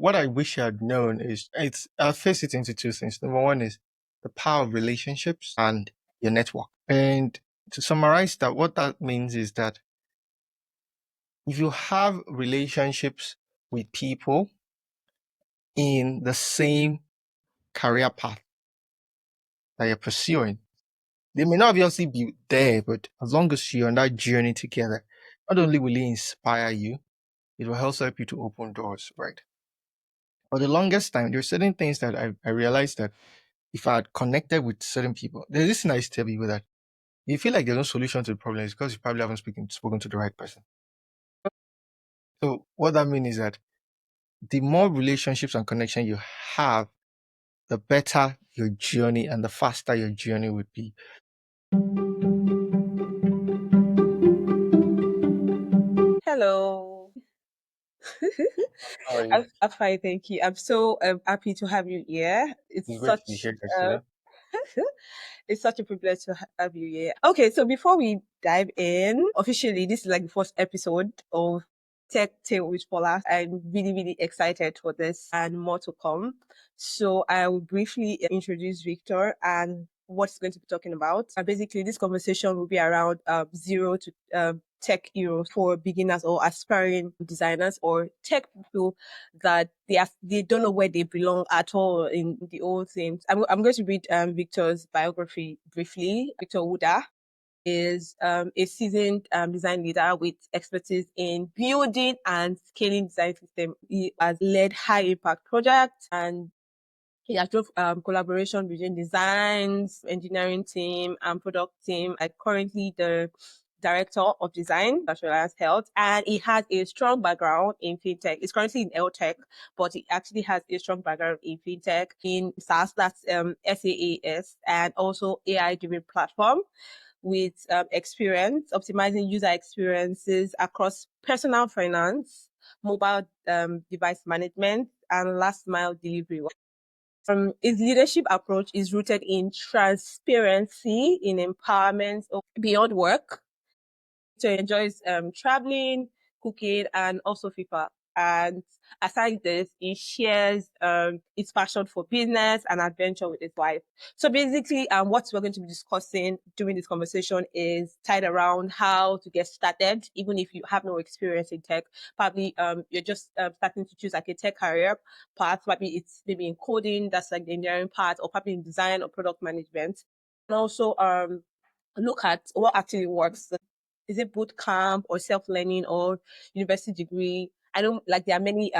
what I wish I had known is I'll face it into two things. Number one is the power of relationships and your network. And to summarize that, what that means is that if you have relationships with people in the same career path that you're pursuing, they may not obviously be there, but as long as you're on that journey together, not only will it inspire you, it will also help you to open doors, right? For the longest time, there are certain things that I realized that if I had connected with certain people, there's this nice tell people that you feel like there's no solution to the problem is because you probably haven't spoken to the right person. So what that means is that the more relationships and connection you have, the better your journey and the faster your journey would be. Hello. How are you? I'm fine, thank you. I'm so happy to have you here. It's great to be here, Uh, actually. it's such a privilege to have you here. Okay, so before we dive in, officially, this is like the first episode of Tech Tale with Paula. I'm really, really excited for this and more to come. So I will briefly introduce Victor and what he's going to be talking about. Basically, this conversation will be around zero to tech heroes for beginners or aspiring designers or tech people that they don't know where they belong at all in the whole thing. I'm going to read Victor's biography briefly. Victor Owuda is a seasoned design leader with expertise in building and scaling design systems. He has led high impact projects and he has drove collaboration between designs, engineering team, and product team. I currently the director of design at Reliance Health, and he has a strong background in fintech. He's currently in L tech, but he actually has a strong background in fintech, in SaaS, that's SaaS, and also AI driven platform with experience optimizing user experiences across personal finance, mobile device management, and last mile delivery. His leadership approach is rooted in transparency, in empowerment beyond work. So he enjoys traveling, cooking, and also FIFA. And aside this, he shares his passion for business and adventure with his wife. So basically, what we're going to be discussing during this conversation is tied around how to get started, even if you have no experience in tech. Probably you're just starting to choose like a tech career path. Maybe it's maybe in coding, that's like the engineering part, or probably in design or product management. And also look at what actually works. Is it boot camp or self-learning or university degree? I don't like there are many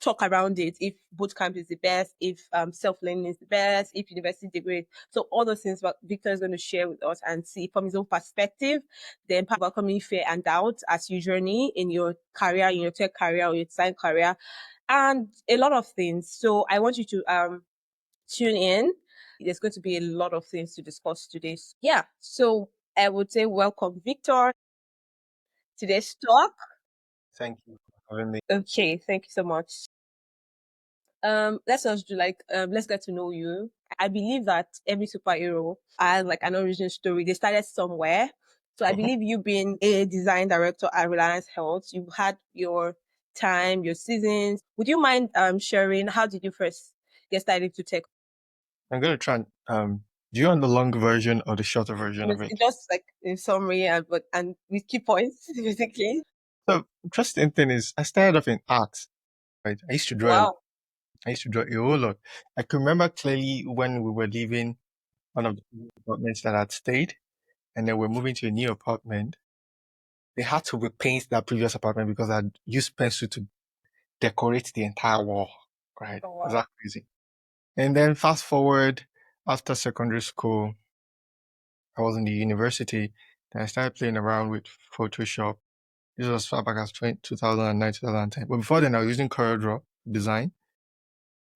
talk around it, if boot camp is the best, if self-learning is the best, if university degree. So all those things what Victor is going to share with us and see from his own perspective, then welcoming fear and doubt as you journey in your career, in your tech career or your design career, and a lot of things. So I want you to tune in. There's going to be a lot of things to discuss today. Yeah. So I would say welcome Victor. Today's talk. Thank you for having me. Okay, thank you so much. Let's just do like let's get to know you. I believe that every superhero has like an origin story. They started somewhere. So I Mhm. believe you being a design director at Reliance Health, you had your time, your seasons. Would you mind sharing how did you first get started to tech? I'm going to try and, do you want the long version or the shorter version of Honestly, it? just like in summary and with key points basically. So, interesting thing is, I started off in art, right? Wow. I used to draw a whole lot. I can remember clearly when we were leaving one of the apartments that I'd stayed, and then we're moving to a new apartment. They had to repaint that previous apartment because I'd used pencil to decorate the entire wall, right? Oh, Was wow. that crazy? And then fast forward after secondary school, I was in the university. Then I started playing around with Photoshop. This was far back as 2009, 2010. But before then, I was using CorelDRAW design.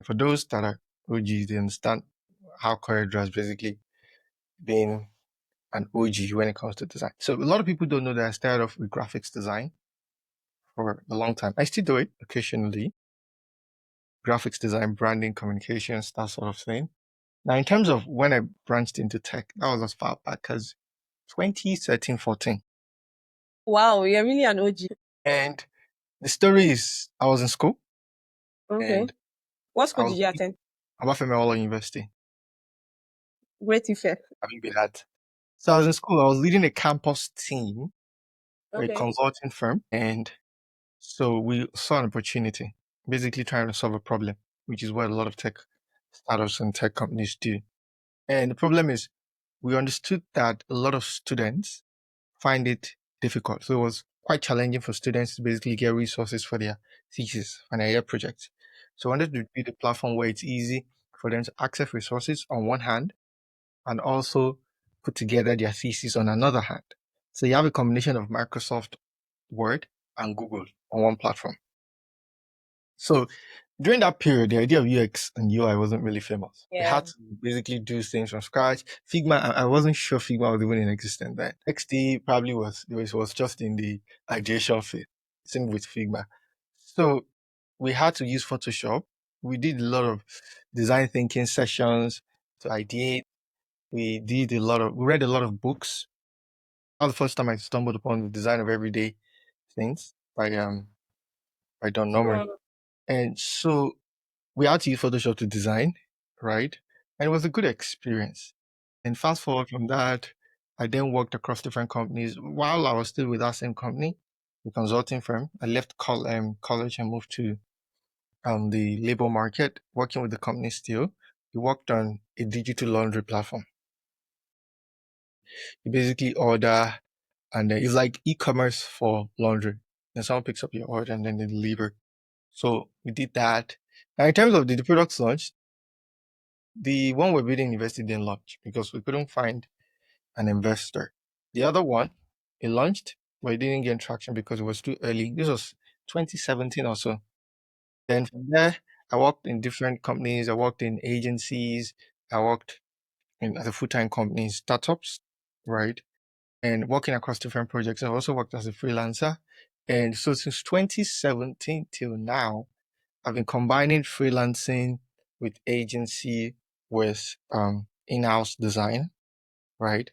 For those that are OGs, they understand how CorelDRAW has basically been an OG when it comes to design. So a lot of people don't know that I started off with graphics design for a long time. I still do it occasionally. Graphics design, branding, communications, that sort of thing. Now, in terms of when I branched into tech, that was as far back as 2013, 14. Wow, you're really an OG. And the story is I was in school. Okay. and What I school did was you attend? Abafemi University, Great Ife. having been at. So I was in school. I was leading a campus team for a Okay. consulting firm, and so we saw an opportunity, basically trying to solve a problem, which is what a lot of tech startups and tech companies do. And the problem is, we understood that a lot of students find it difficult. So it was quite challenging for students to basically get resources for their thesis and their projects. So I wanted to build a platform where it's easy for them to access resources on one hand and also put together their thesis on another hand. So you have a combination of Microsoft Word and Google on one platform. So during that period, the idea of UX and UI wasn't really famous. We Yeah. had to basically do things from scratch. Figma, I wasn't sure Figma was even in existence then. XD probably was just in the ideation phase. Same with Figma. So we had to use Photoshop. We did a lot of design thinking sessions to ideate. We read a lot of books. That was the first time I stumbled upon the design of everyday things by Don Norman. Mm. And so we had to use Photoshop to design, right? And it was a good experience. And fast forward from that, I then worked across different companies. While I was still with that same company, the consulting firm, I left college and moved to the labor market, working with the company still. We worked on a digital laundry platform. You basically order, and then it's like e-commerce for laundry. And someone picks up your order and then they deliver. So we did that. Now, in terms of the products launch, the one we're building university didn't launch because we couldn't find an investor. The other one, it launched, but it didn't gain traction because it was too early. This was 2017 or so. Then from there, I worked in different companies. I worked in agencies. I worked in as a full-time company in startups, right? And working across different projects. I also worked as a freelancer. And so since 2017 till now, I've been combining freelancing with agency with in-house design, right?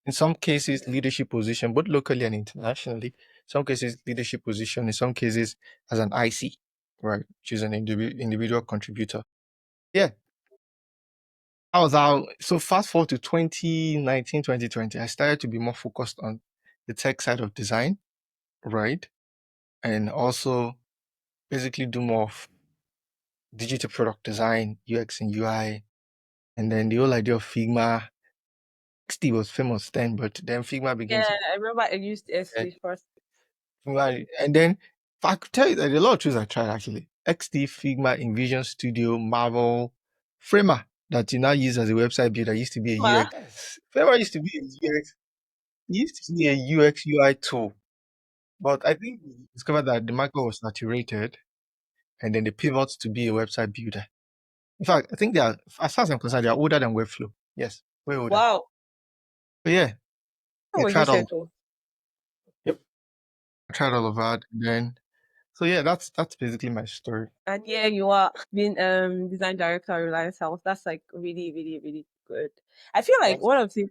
In some cases, leadership position, both locally and internationally. Some cases, leadership position. In some cases, as an IC, right, which is an individual contributor. Yeah, I was out. So fast forward to 2019, 2020, I started to be more focused on the tech side of design, right, and also basically do more of digital product design, UX and UI, and then the whole idea of Figma. XD was famous then, but then Figma began Yeah, to I remember I used get SD first. Figma, and then I could tell you that there are a lot of tools I tried actually. XD, Figma, InVision Studio, Marvel, Framer that you now use as a website builder used to be a Ma. UX. Yes. Framer used to be a UX. It used to be a UX UI tool, but I think we discovered that the market was saturated, and then they pivoted to be a website builder. In fact, I think they are, as far as I'm concerned, they are older than Webflow. Yes, way older. Wow. But yeah, That I was tried all. recent. Oh. Yep, I tried all of that, and then so yeah, that's basically my story. And yeah, you are being design director at Reliance Health. That's like really, really, really good. I feel like Thanks. one of the things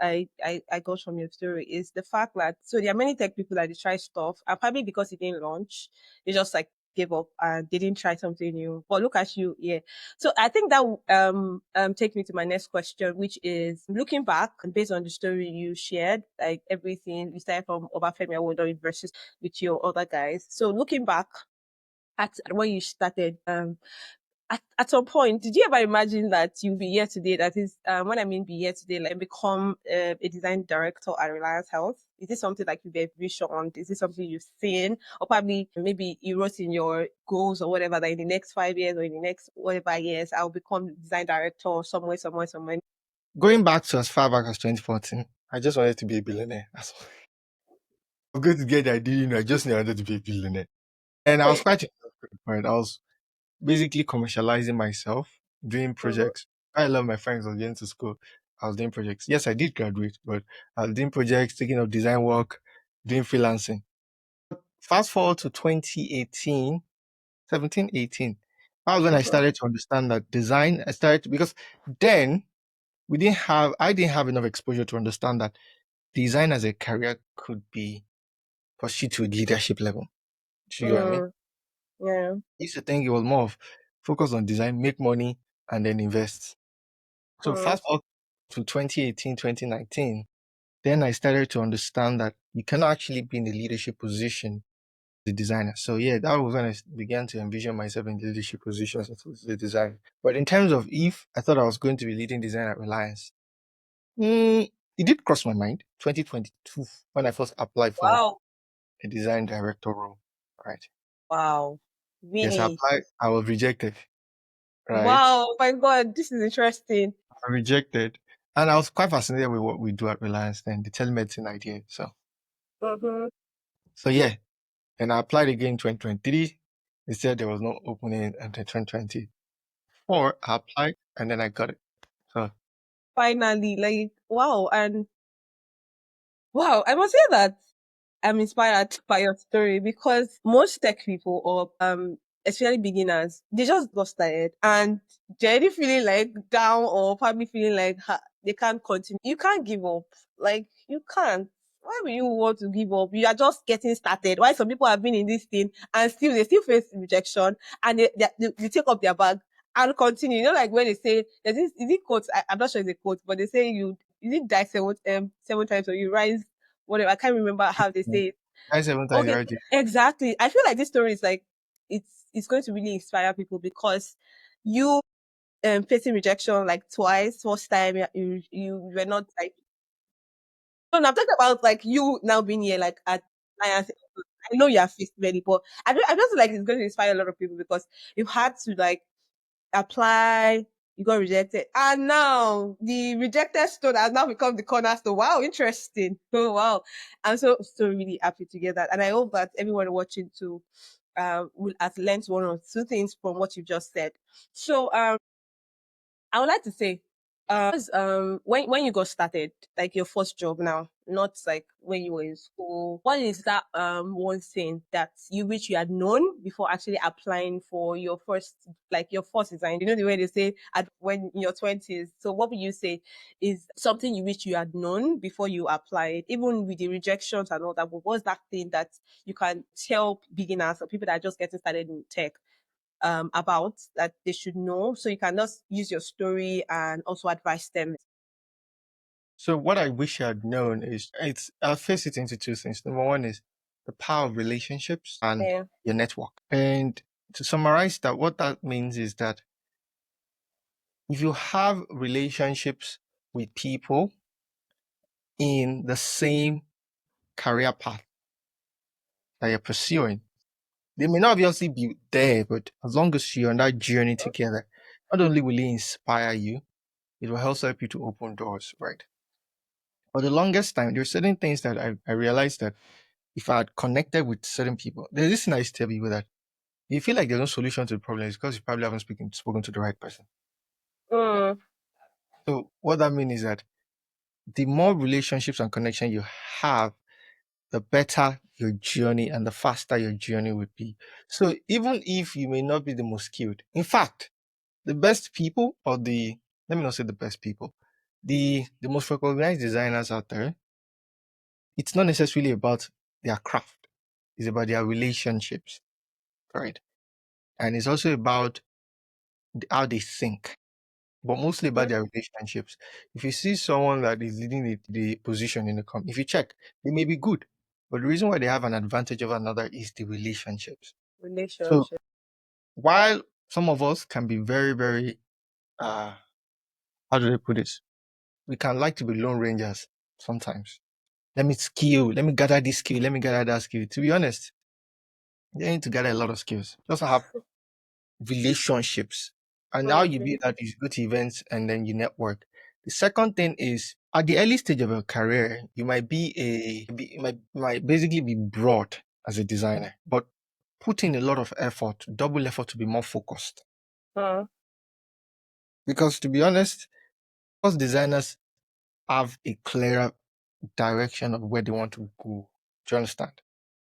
I got from your story is the fact that so there are many tech people that they try stuff and probably because it didn't launch, they just like gave up and they didn't try something new. But look at you, yeah. So I think that take me to my next question, which is looking back and based on the story you shared, like everything we started from Obafemi Awolowo versus with your other guys. So looking back at when you started, at some point, did you ever imagine that you'll be here today? That is, when I mean be here today, like become a design director at Reliance Health? Is this something like you've envisioned? Is this something you've seen? Or probably maybe you wrote in your goals or whatever that in the next 5 years or in the next whatever years, I'll become design director somewhere, somewhere, somewhere. Going back to as far back as 2014, I just wanted to be a billionaire. That's all. I was going to get the idea, I just knew I wanted to be a billionaire. And I was quite right. I was basically commercializing myself, doing Mhm. projects. I love my friends. I was getting to school. I was doing projects. Yes, I did graduate, but I was doing projects, taking up design work, doing freelancing. Fast forward to 2018, 17, 18. That was when I Mhm. started to understand that design, because then I didn't have enough exposure to understand that design as a career could be pursued to a leadership level. Do you get what I mean? Mm. Yeah. I used to think it was more of focus on design, make money, and then invest. So Mm. fast forward to 2018, 2019, then I started to understand that you cannot actually be in a leadership position as a designer. So yeah, that was when I began to envision myself in leadership positions as a designer. But in terms of if I thought I was going to be leading design at Reliance, it did cross my mind. 2022, when I first applied for Wow. a design director role, right? Wow. Yes, I Really? applied. I was rejected, right? Wow. My God, this is interesting. I rejected. And I was quite fascinated with what we do at Reliance then, the telemedicine idea. Mm-hmm. So yeah. And I applied again in 2023. They said there was no opening until 2024. I applied and then I got it. So Finally, like, wow. And wow, I must say that I'm inspired by your story because most tech people or especially beginners, they just got started and they're already feeling like down or probably feeling like they can't continue. You can't give up. Like you can't. Why would you want to give up? You are just getting started. Why some people have been in this thing and still they still face rejection and they take up their bag and continue. You know, like when they say there's this is it quote, I'm not sure it's a quote, but they say you did die seven times or you rise whatever. I can't remember how they yeah. say it. I 7 times Okay, already. exactly. I feel like this story is like it's going to really inspire people because you facing rejection like twice, first time you were not like no, no, I'm talking about like you now being here like at Lions. I know you are faced many, but I just feel like it's going to inspire a lot of people because you've had to like apply, you got rejected. And now the rejected stone has now become the cornerstone. Wow, interesting. Oh wow. I'm so really happy to get that. And I hope that everyone watching too will have learned one or two things from what you just said. So I would like to say, when you got started, like your first job now, not like when you were in school, what is that one thing that you wish you had known before actually applying for your first, like your first design? You know the way they say at when in your 20s. So what would you say is something you wish you had known before you applied, even with the rejections and all that? But what's that thing that you can tell beginners or people that are just getting started in tech? About that they should know. So you can just use your story and also advise them. So what I wish I had known is I'll face it into two things. Number one is the power of relationships and Yeah. your network. And to summarize that, what that means is that if you have relationships with people in the same career path that you're pursuing, they may not obviously be there, but as long as you're on that journey together, not only will it inspire you, it will also help you to open doors, right? For the longest time, there are certain things that I realized that if I had connected with certain people, there's this thing I used to tell people that if you feel like there's no solution to the problem, it's because you probably haven't spoken to the right person. Mm, So what that means is that the more relationships and connection you have, the better your journey and the faster your journey would be. So even if you may not be the most skilled, in fact, the best people or let me not say the best people, the most recognized designers out there, it's not necessarily about their craft. It's about their relationships, right? And it's also about how they think, but mostly about mhm. their relationships. If you see someone that is leading the position in the company, if you check, they may be good, but the reason why they have an advantage over another is the relationships. So Relationship. while some of us can be very, very, uh, how do they put it? We can like to be lone rangers sometimes. Let me gather this skill, let me gather that skill. To be honest, you need to gather a lot of skills. Just have relationships. And how you Mm, build that is go to events and then you network. The second thing is at the early stage of your career, you might might basically be broad as a designer, but put in a lot of effort, double effort to be more focused. mm, Because to be honest, most designers have a clearer direction of where they want to go. Do you understand?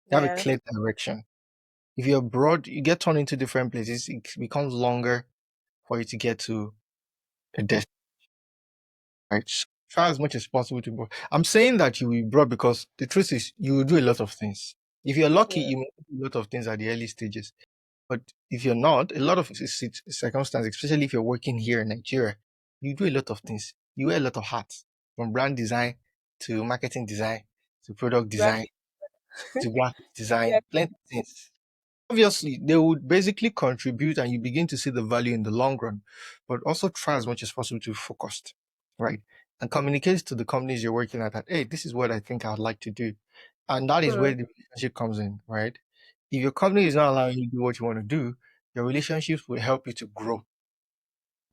They have a yeah. clear direction. If you're broad, you get torn into different places. It becomes longer for you to get to a destination. Right? Try as much as possible to grow. I'm saying that you will grow because the truth is you will do a lot of things. If you're lucky, Yeah. you may do a lot of things at the early stages. But if you're not, a lot of circumstances, especially if you're working here in Nigeria, you do a lot of things. You wear a lot of hats, from brand design to marketing design to product design Graphic. to graphic Yeah. design, plenty of things. Obviously, they would basically contribute and you begin to see the value in the long run, but also try as much as possible to focus, right? And communicate to the companies you're working at that, hey, this is what I think I would like to do. And that is where Mm. the relationship comes in, right? If your company is not allowing you to do what you want to do, your relationships will help you to grow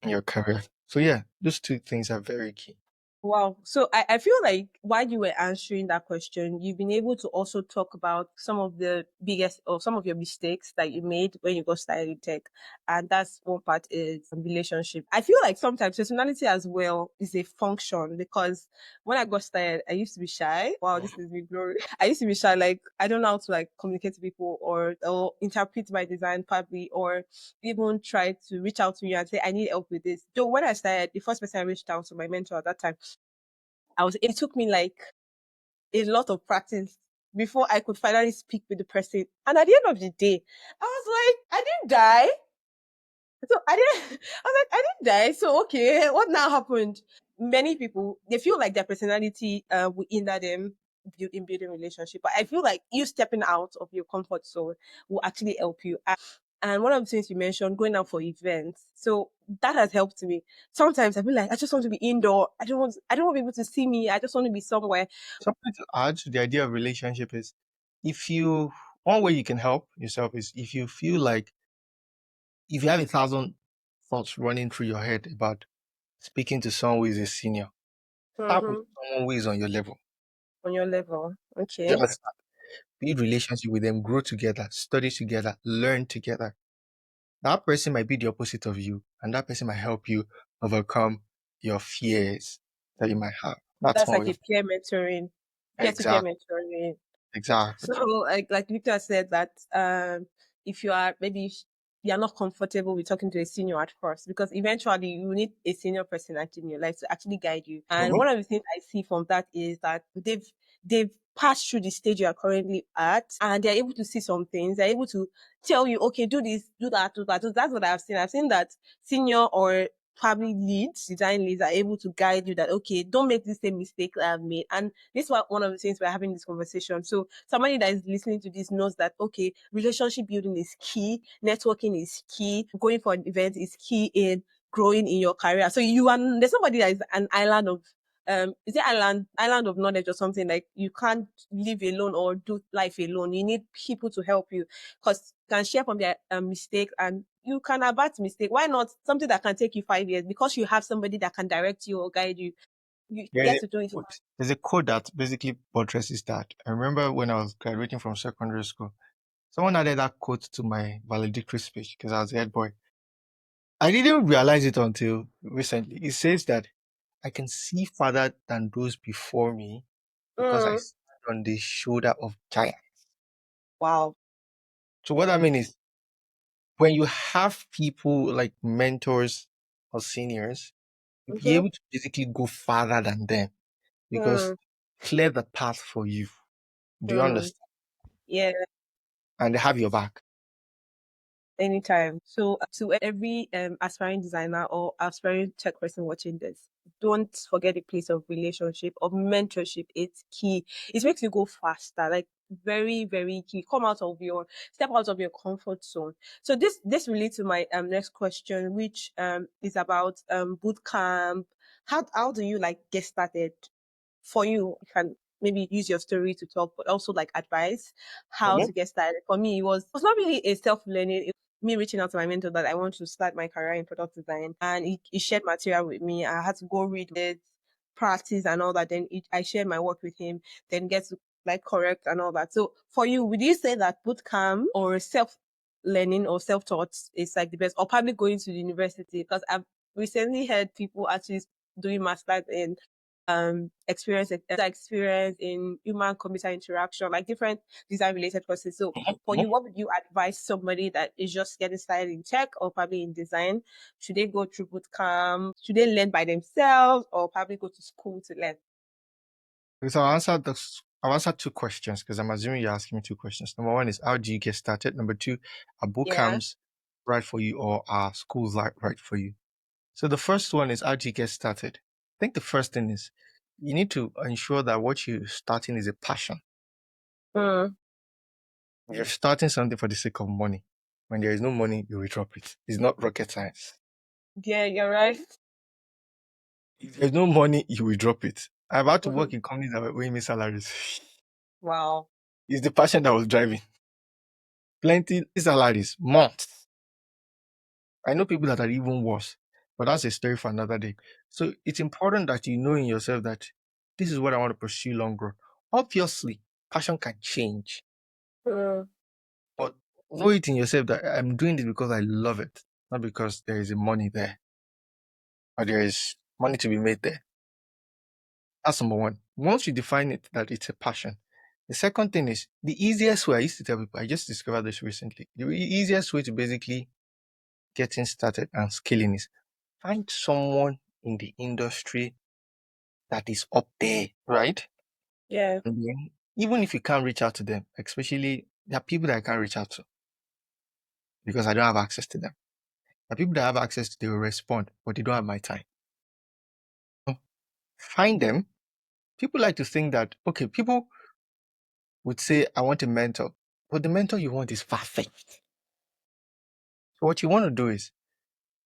in your career. So yeah, those two things are very key. Wow. So I feel like while you were answering that question, you've been able to also talk about some of the biggest or some of your mistakes that you made when you got started in tech. And that's one part is relationship. I feel like sometimes personality as well is a function because when I got started, I used to be shy. Wow, this is me glory. I used to be shy. Like I don't know how to like communicate to people or interpret my design probably or even try to reach out to you and say, I need help with this. So when I started, the first person I reached out to my mentor at that time, it took me like a lot of practice before I could finally speak with the person. And at the end of the day, I was like, I didn't die. So I didn't, I was like, I didn't die. So okay, what now happened? Many people, they feel like their personality will hinder them in building relationship. But I feel like you stepping out of your comfort zone will actually help you. And one of the things you mentioned, going out for events. So that has helped me. Sometimes I feel like I just want to be indoor. I don't want people to see me. I just want to be somewhere. Something to add to the idea of relationship is if you, one way you can help yourself is if you feel like if you have 1,000 thoughts running through your head about speaking to someone who is a senior, start with Mm-hmm. someone who is on your level. On your level. You Okay. understand? Build relationship with them, grow together, study together, learn together. That person might be the opposite of you, and that person might help you overcome your fears that you might have. That's That's one like way a of peer mentoring. Peer to peer exactly, mentoring. exactly. So like Victor said that if you are maybe you're not comfortable with talking to a senior at first because eventually you need a senior person actually in your life to actually guide you. And Mhm. one of the things I see from that is that they've passed through the stage you are currently at and they're able to see some things. They're able to tell you, okay, do this, do that, do that. So that's what I've seen. I've seen that senior or probably leads, design leads are able to guide you that, okay, don't make the same mistake that I've made. And this is one of the things we're having this conversation. So somebody that is listening to this knows that, okay, relationship building is key, networking is key, going for an event is key in growing in your career. So there's somebody that is an island of is it island of knowledge or something like you can't live alone or do life alone. You need people to help you because can share from their mistakes and you can avert mistake. Why not something that can take you 5 years because you have somebody that can direct you or guide you. You There's get a to do it. quote. There's a quote that basically buttresses that. I remember when I was graduating from secondary school, someone added that quote to my valedictory speech because I was the head boy. I didn't realize it until recently. It says that I can see farther than those before me because I Mm, stand on the shoulder of giants. wow. So what I mean is when you have people like mentors or seniors, you'll be Mm-hmm. able to basically go farther than them because Mm, clear the path for you. Do you mm. understand? Yeah, And they have your back. anytime. So to every aspiring designer or aspiring tech person watching this, don't forget the place of relationship of mentorship. It's key. It makes you go faster. Like very, very key. Step out of your comfort zone. So this relates to my next question, which is about boot camp. How do you like get started? For you can maybe use your story to talk, but also like advice how Mhm. to get started. For me, it was not really a self learning. It was me reaching out to my mentor that I want to start my career in product design, and he shared material with me. I had to go read it, practice, and all that. Then I shared my work with him, then get to like correct and all that. So for you, would you say that bootcamp or self learning or self taught is like the best, or probably going to the university? Because I've recently heard people actually doing masters in experience in human computer interaction, like different design related courses. So for Mhm. you, what would you advise somebody that is just getting started in tech or probably in design? Should they go through bootcamp? Should they learn by themselves or probably go to school to learn? So I'll answer I'll answer two questions because I'm assuming you're asking me two questions. Number one is how do you get started? Number two, are Yeah. bootcamps right for you or are schools like right for you? So the first one is how do you get started? I think the first thing is you need to ensure that what you're starting is a passion. Mm. You're starting something for the sake of money. When there is no money, you will drop it. It's not rocket science. Yeah, you're right. If there's no money, you will drop it. I've had to Hmm. work in companies that were paying me salaries. Wow. It's the passion that was driving. Plenty salaries, months. I know people that are even worse, but that's a story for another day. So it's important that you know in yourself that this is what I want to pursue long run. Obviously, passion can change, Mm. but know it in yourself that I'm doing this because I love it, not because there is a money there or there is money to be made there. That's number one. Once you define it that it's a passion, the second thing is the easiest way. I used to tell people, I just discovered this recently. The easiest way to basically getting started and scaling is find someone in the industry that is up there, right? Yeah. And then, even if you can't reach out to them, especially there are people that I can't reach out to because I don't have access to them. There are people that have access to, they will respond, but they don't have my time. So find them. People like to think that, okay, people would say, I want a mentor, but the mentor you want is perfect. So what you want to do is,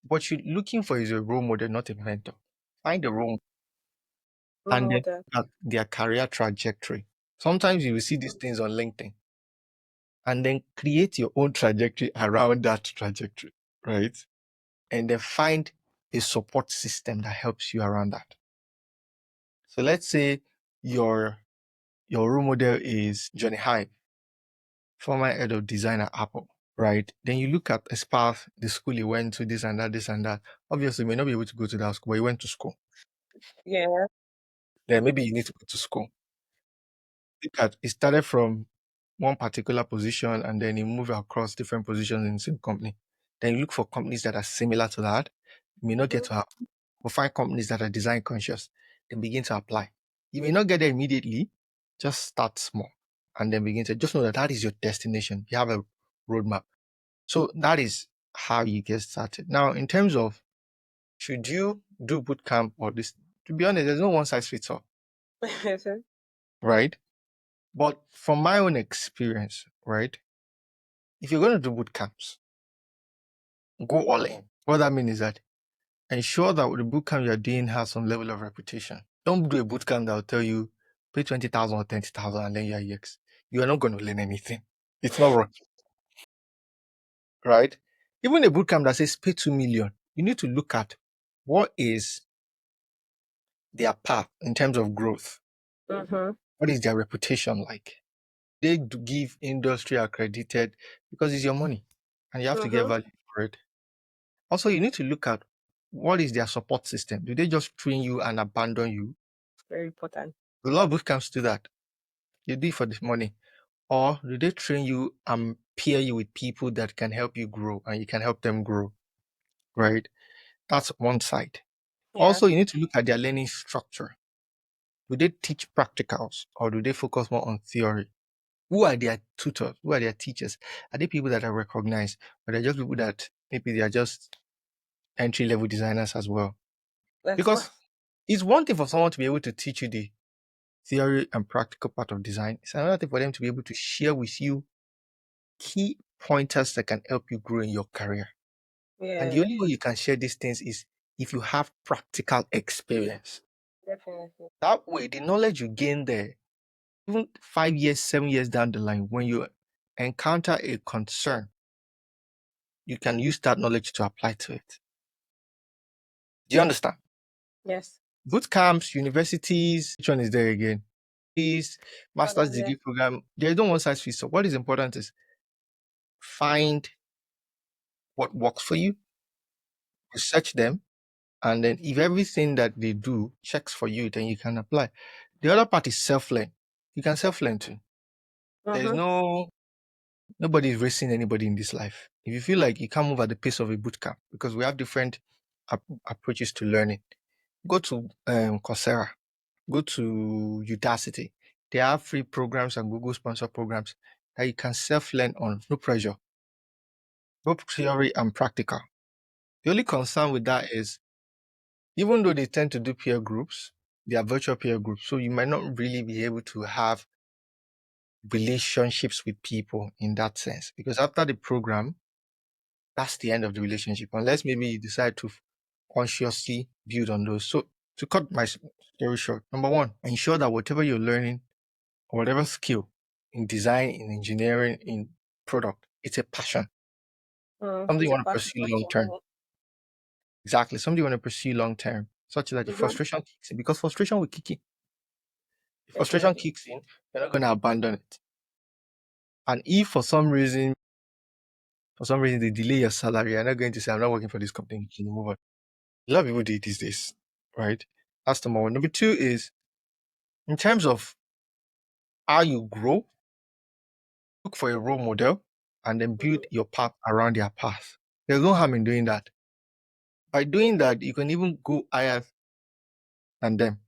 what you're looking for is a role model, not a mentor. Find a role Role and then model. at their career trajectory. Sometimes you will see these things on LinkedIn and then create your own trajectory around that trajectory, right? And then find a support system that helps you around that. So let's say your your role model is Johnny Hive, former head of design at Apple, right? Then you look at his path, the school he went to, this and that, this and that. Obviously, you may not be able to go to that school, but he went to school. Yeah. Then maybe you need to go to school. Look at he started from one particular position and then he moved across different positions in the same company. Then you look for companies that are similar to that. You may not get Hmm. to have, but find companies that are design conscious. Then begin to apply. You may not get there immediately. Just start small and then begin to just know that that is your destination. You have a roadmap. So that is how you get started. Now, in terms of should you do bootcamp or this, to be honest, there's no one size fits all, right? But from my own experience, right, if you're going to do boot camps, go all in. What that means is that ensure that the boot camp you're doing has some level of reputation. Don't do a boot camp that will tell you pay 20,000 or 30,000 and then you're EX. You are not going to learn anything. It's not wrong, right? Even a boot camp that says pay 2 million, you need to look at what is their path in terms of growth. Mm-hmm. What is their reputation like? They do give industry accredited because it's your money and you have to get Mm-hmm. value for it. Also, you need to look at what is their support system. Do they just train you and abandon you? Very important. A lot of boot camps do that. You do it for the money. Or do they train you and pair you with people that can help you grow and you can help them grow? Right? That's one side. Yeah. Also, you need to look at their learning structure. Do they teach practicals or do they focus more on theory? Who are their tutors? Who are their teachers? Are they people that are recognized? Or they're just people that maybe they are just entry level designers as well? That's what. Because it's one thing for someone to be able to teach you the theory and practical part of design. It's another thing for them to be able to share with you key pointers that can help you grow in your career. And the Yeah. only way you can share these things is if you have practical experience. Definitely. That way, the knowledge you gain there, even 5 years, 7 years down the line, when you encounter a concern, you can use that knowledge to apply to it. Do you understand? Yes. Boot camps, universities, which one is there again? Is master's Others, yeah. degree program. There is no one size fits all. What is important is find what works for you, research them, and then if everything that they do checks for you, then you can apply. The other part is self-learn. You can self-learn too. There's Mm-hmm. nobody is racing anybody in this life. If you feel like you can't move at the pace of a boot camp, because we have different approaches to learning, go to Coursera, go to Udacity. They have free programs and Google sponsor programs that you can self-learn on, no pressure, both theory and practical. The only concern with that is, even though they tend to do peer groups, they are virtual peer groups, so you might not really be able to have relationships with people in that sense. Because after the program, that's the end of the relationship, unless maybe you decide to consciously build on those. So to cut my story short, number one, ensure that whatever you're learning or whatever skill in design, in engineering, in product, it's a passion. Something you It's a want to passion pursue long for term. me. Exactly. Something you want to pursue long term, such that the Mm-hmm. frustration kicks in, because frustration will kick in. If frustration Definitely. kicks in, you're not going to abandon it. And if for some reason they delay your salary, you're not going to say, I'm not working for this company, you move on. A lot of people do it these days, right? That's number one. Number two is, in terms of how you grow, look for a role model and then build Mm-hmm. your path around their path. There's no harm in doing that. By doing that, you can even go higher than them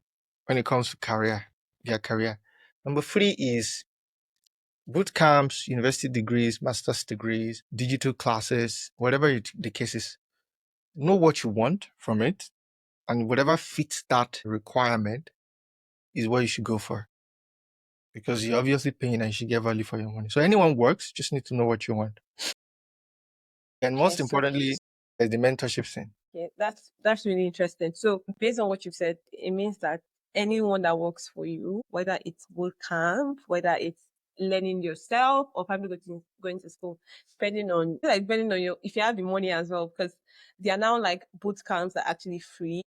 when it comes to their career. Number three is boot camps, university degrees, master's degrees, digital classes, whatever the case is. Know what you want from it, and whatever fits that requirement is what you should go for. Because you're obviously paying and you should get value for your money. So anyone works, just need to know what you want. And Okay, most so importantly, there's the mentorship thing. yeah, that's really interesting. So based on what you've said, it means that anyone that works for you, whether it's boot camp, whether it's learning yourself or probably going to school, depending on your if you have the money as well, because they are now like boot camps are actually free.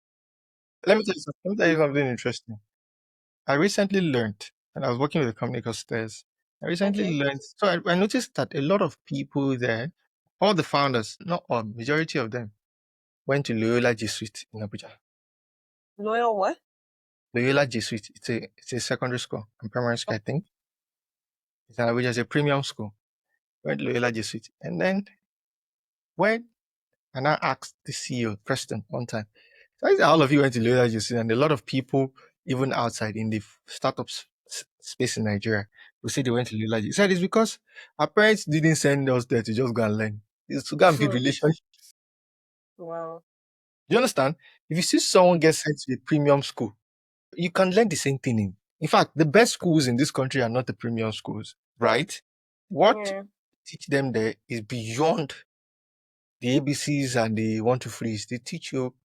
Let me tell you something interesting. I recently learned, and I was working with a company called Stairs. I recently Okay. learned, so I noticed that a lot of people there, all the founders, not all, majority of them, went to Loyola Jesuit in Abuja. Loyal what? Loyola Jesuit, it's a secondary school and primary school, I think. It's in Abuja, it's a premium school. Went to Loyola Jesuit. And then when and I asked the CEO, Preston, one time, so I said, all of you went to Loyola Jesuit, and a lot of people, even outside in the startups space in Nigeria, will say they went to Loyola Jesuit. He said it's because our parents didn't send us there to just go and learn. It's to go and build relationships. Wow. Do you understand? If you see someone get sent to a premium school, you can learn the same thing in fact, the best schools in this country are not the premium schools, right? What Yeah. teach them there is beyond the ABCs and the one, two, threes. They teach you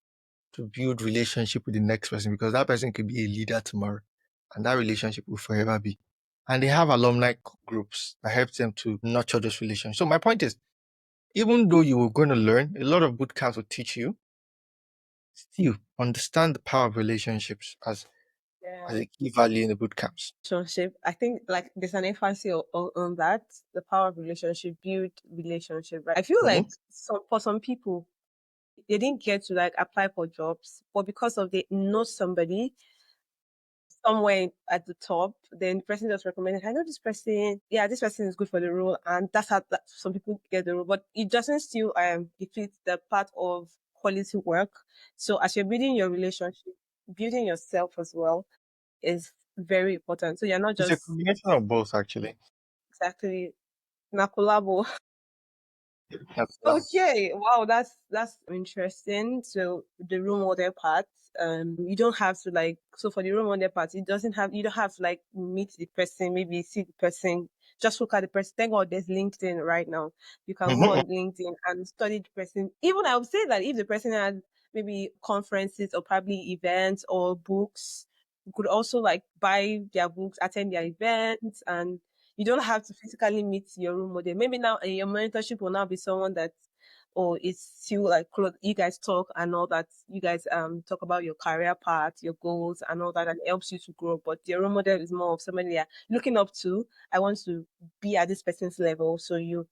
to build relationship with the next person, because that person could be a leader tomorrow and that relationship will forever be. And they have alumni groups that help them to nurture those relationships. So my point is, even though you were going to learn, a lot of boot camps will teach you, still understand the power of relationships as Yeah. a key value in the boot camps. Relationship. I think like there's an emphasis on that, the power of relationship, build relationship, right? I feel Mhm. like for some people, they didn't get to like apply for jobs, but because of they know somebody somewhere at the top, then the person just recommended, I know this person, yeah, this person is good for the role, and that's how some people get the role, but it doesn't still defeat the part of quality work. So as you're building your relationship, building yourself as well is very important. So you're not It's a just combination of both, actually. exactly na collabo. That's love. Okay, wow, that's interesting. So the role model part, you don't have to like so for the role model part, it doesn't have you don't have to like meet the person, maybe see the person, just look at the person. Thank God there's LinkedIn right now. You can go Mhm. on LinkedIn and study the person. Even I would say that if the person had maybe conferences or probably events or books, you could also like buy their books, attend their events, and you don't have to physically meet your role model. Maybe now your mentorship will now be someone that, or it's still like you guys talk and all that. You guys talk about your career path, your goals, and all that, and helps you to grow. But your role model is more of somebody you're looking up to. I want to be at this person's level, so you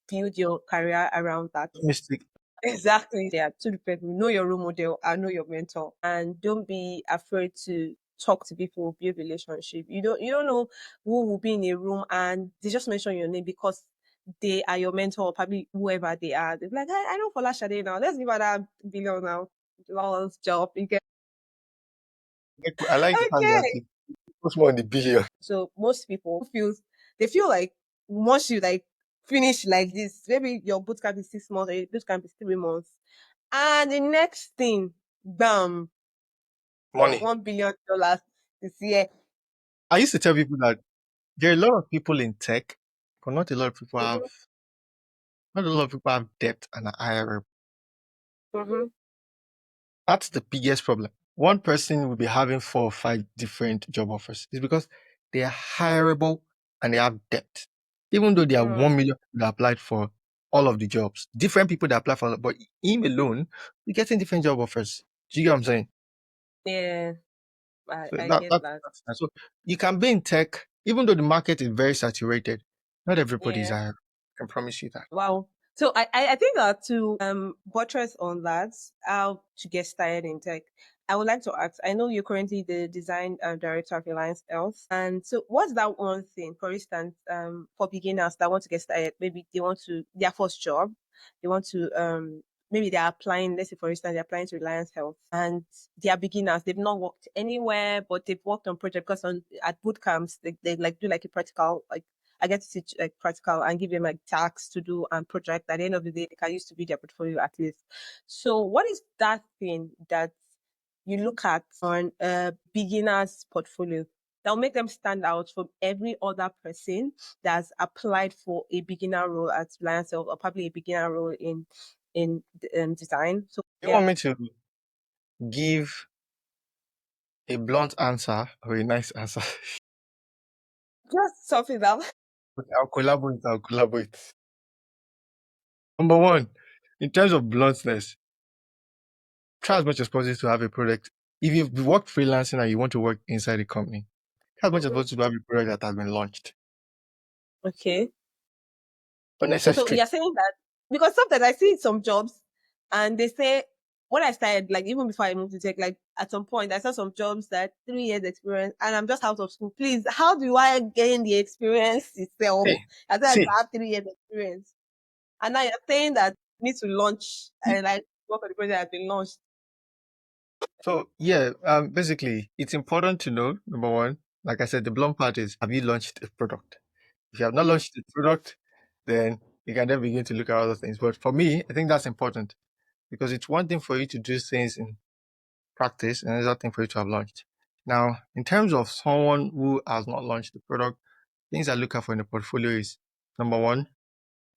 build your career around that. Mistake. Exactly. Yeah, to the people. Know your role model and know your mentor. And don't be afraid to talk to people, build relationship. You don't know who will be in a room and they just mention your name because they are your mentor or probably whoever they are. They're like, I know Fola Shade now. Let's give her that billion now. Law's job. You get I like the fact that okay. What's more in the billion? So most people feel like once you like finish like this, maybe your bootcamp is 6 months or your bootcamp is 3 months, and the next thing, bam, Money. $1 billion this year. I used to tell people that there are a lot of people in tech, but Mhm, not a lot of people have depth and are hireable. mhm. That's the biggest problem. One person will be having 4 or 5 different job offers. It's because they are hireable and they have depth. Even though there are Mm, 1 million people that applied for all of the jobs, different people that apply for, but him alone, we're getting different job offers. Do you get what I'm saying? yeah, So I get that. that's nice. So you can be in tech, even though the market is very saturated. Not everybody is Yeah. hireable. I can promise you that. Wow. So I think that to buttress on that, how to get started in tech, I would like to ask, I know you're currently the design director of Reliance Health. And so what's that one thing, for instance, for beginners that want to get started, maybe they want to their first job, they want to maybe they're applying, let's say for instance, they're applying to Reliance Health and they are beginners, they've not worked anywhere, but they've worked on projects because on at boot camps they like do like a practical like I get to teach like practical and give them like tasks to do and project. At the end of the day, they can use to build their portfolio at least. So, what is that thing that you look at on a beginner's portfolio that will make them stand out from every other person that's applied for a beginner role at Reliance Health or probably a beginner role in design? So, You yeah, want me to give a blunt answer or a nice answer? just something that. Okay, I'll collaborate. I'll collaborate. Number one, in terms of bluntness, try as much as possible to have a product. If you've worked freelancing and you want to work inside a company, try as much as Mhm. possible to have a product that has been launched. Okay. So Unnecessary. you're saying that because sometimes I see some jobs and they say when I started, like even before I moved to tech, like at some point I saw some jobs that 3 years experience and I'm just out of school. Please, how do I gain the experience itself? See, I said see. I have 3 years experience. And now you're saying that you need to launch and like work on the project has been launched. So yeah, basically, it's important to know. Number one, like I said, the blunt part is: have you launched a product? If you have not launched the product, then you can then begin to look at other things. But for me, I think that's important because it's one thing for you to do things in practice and another thing for you to have launched. Now, in terms of someone who has not launched the product, things I look at for in the portfolio is number one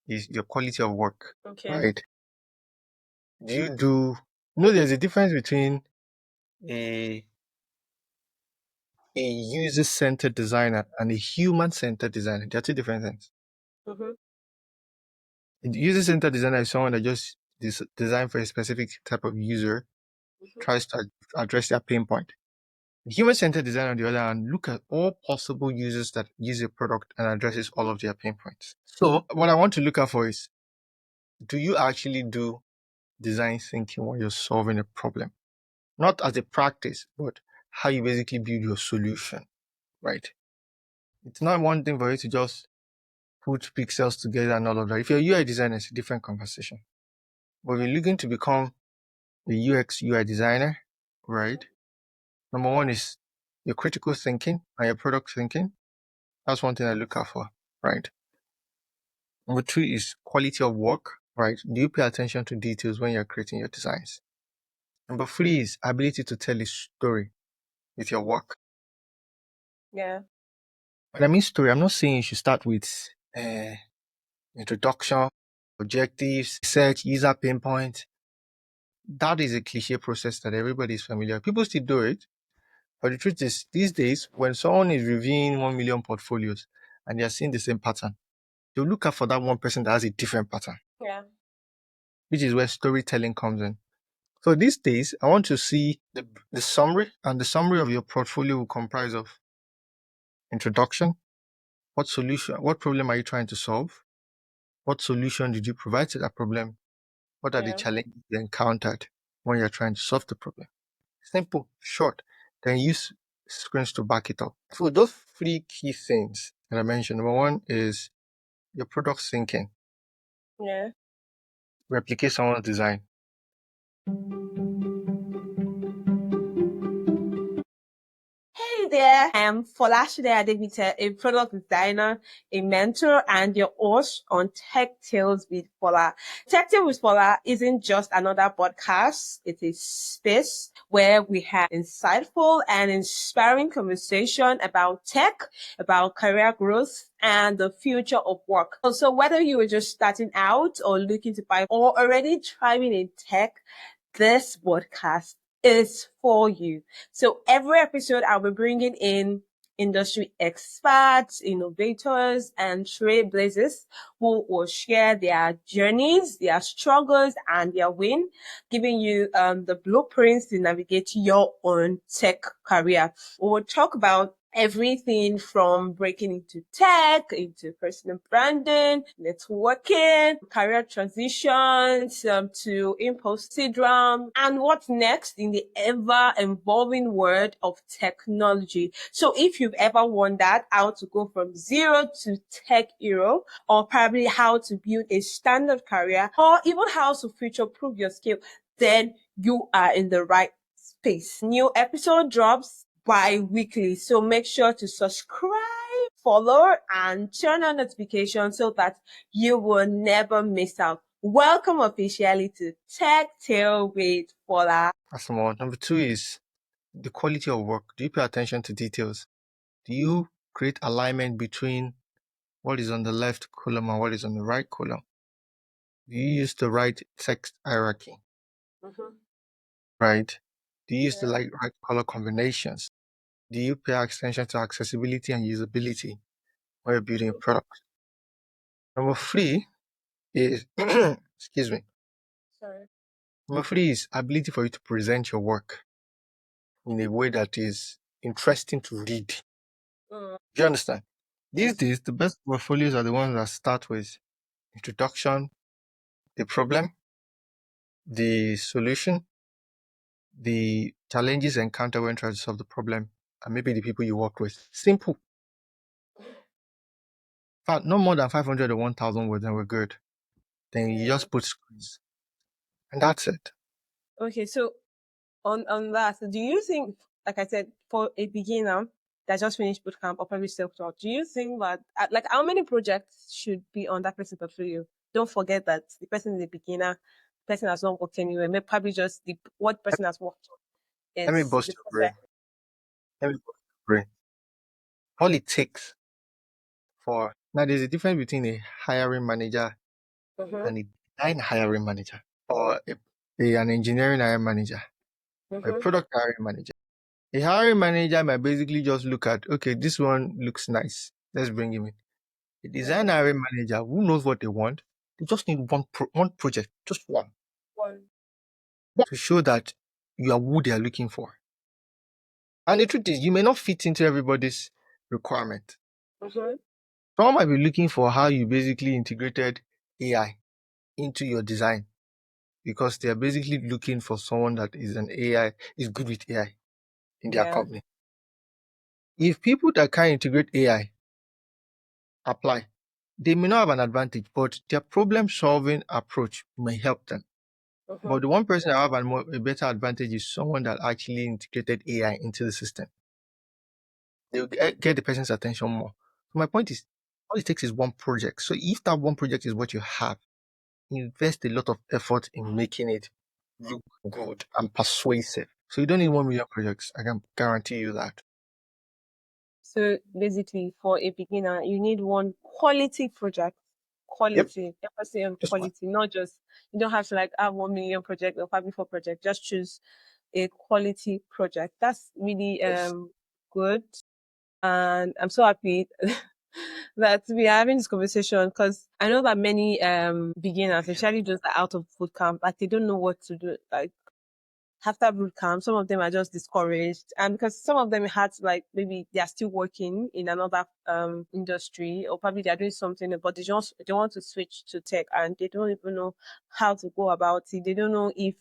is your quality of work, Okay. right? Do you do, there's a difference between a, a user centered designer and a human centered designer. They're two different things. Mm-hmm. A user centered designer is someone that just design for a specific type of user, Mm-hmm. tries to address their pain point. Human-centered design, on the other hand, look at all possible users that use a product and addresses all of their pain points. So what I want to look at for is, do you actually do design thinking while you're solving a problem? Not as a practice, but how you basically build your solution, right? It's not one thing for you to just put pixels together and all of that. If you're a UI designer, it's a different conversation. But if you're looking to become a UX UI designer, right? Number one is your critical thinking and your product thinking. That's one thing I look out for, right? Number two is quality of work, right? Do you pay attention to details when you're creating your designs? Number three is ability to tell a story with your work. Yeah. When I mean story, I'm not saying you should start with introduction, objectives, research, user pain point. That is a cliche process that everybody is familiar with. People still do it. But the truth is, these days, when someone is reviewing 1 million portfolios and they're seeing the same pattern, they'll look out for that one person that has a different pattern, Yeah. which is where storytelling comes in. So these days, I want to see the summary, and the summary of your portfolio will comprise of introduction, what problem are you trying to solve? What solution did you provide to that problem? What are the Yeah. challenges you encountered when you're trying to solve the problem? Simple, short. Then use screens to back it up. So those three key things that I mentioned. Number one is your product thinking, Yeah. replicate someone's design. Hey, Hi there, I am Folashide Adebite, a product designer, a mentor, and your host on Tech Tales with Fola. Tech Tales with Fola isn't just another podcast. It's a space where we have insightful and inspiring conversation about tech, about career growth, and the future of work. So whether you are just starting out or looking to buy or already thriving in tech, this podcast is for you. So every episode, I'll be bringing in industry experts, innovators, and trailblazers who will share their journeys, their struggles, and their win, giving you the blueprints to navigate your own tech career. We'll talk about everything from breaking into tech, into personal branding, networking, career transitions, to imposter syndrome, and what's next in the ever evolving world of technology. So if you've ever wondered how to go from zero to tech hero, or probably how to build a standard career, or even how to future proof your skill, then you are in the right space. New episode drops bi-weekly. So make sure to subscribe, follow, and turn on notifications so that you will never miss out. Welcome officially to Tech Tail with Fola. That's number one. Number two is the quality of work. Do you pay attention to details? Do you create alignment between what is on the left column and what is on the right column? Do you use the right text hierarchy? Mm-hmm. Right? Do you use the Yeah. right color combinations? Do you pay attention to accessibility and usability when you're building a product? Number three is, excuse me. Sorry. Number three is ability for you to present your work in a way that is interesting to read. Mm. Do you understand? These Yes. days, the best portfolios are the ones that start with introduction, the problem, the solution, the challenges encountered when trying to solve the problem, and maybe the people you work with. Simple. In fact, no more than 500 or 1,000 words and we're good. Then you Yeah. just put screens. And that's it. Okay, so on that, do you think, like I said, for a beginner that just finished bootcamp or probably self-taught, do you think that like how many projects should be on that person's portfolio? Don't forget that the person is a beginner, the person has not worked anywhere. Maybe probably just the what person has worked on Let me is the bust your brain. perfect. Let me bust your brain. All it takes for now, there's a difference between a hiring manager Mm-hmm, and a design hiring manager, or an engineering hiring manager, or a mm-hmm, product hiring manager. A hiring manager might basically just look at, okay, this one looks nice. Let's bring him in. A design yeah. hiring manager who knows what they want, they just need one project, just one, One. to show that you are who they are looking for. And the truth is, you may not fit into everybody's requirement. Mm-hmm. Someone might be looking for how you basically integrated AI into your design because they are basically looking for someone that is good with AI in their Yeah. company. If people that can integrate AI apply, they may not have an advantage, but their problem solving approach may help them. Mm-hmm. But the one person that have a better advantage is someone that actually integrated AI into the system. They'll get the person's attention more. So my point is, all it takes is one project. So if that one project is what you have, invest a lot of effort in making it look good and persuasive. So you don't need 1 million projects. I can guarantee you that. So basically, for a beginner, you need one quality project. Yep, Quality, emphasis on just one. quality, not just you don't have to like have 1 million project or probably 4 project. Just choose a quality project. That's really Yes. good, and I'm so happy that we are having this conversation because I know that many beginners, especially those that are out of boot camp, like they don't know what to do. Like after boot camp, some of them are just discouraged, and because some of them had like maybe they are still working in another industry or probably they are doing something, but they want to switch to tech and they don't even know how to go about it. They don't know if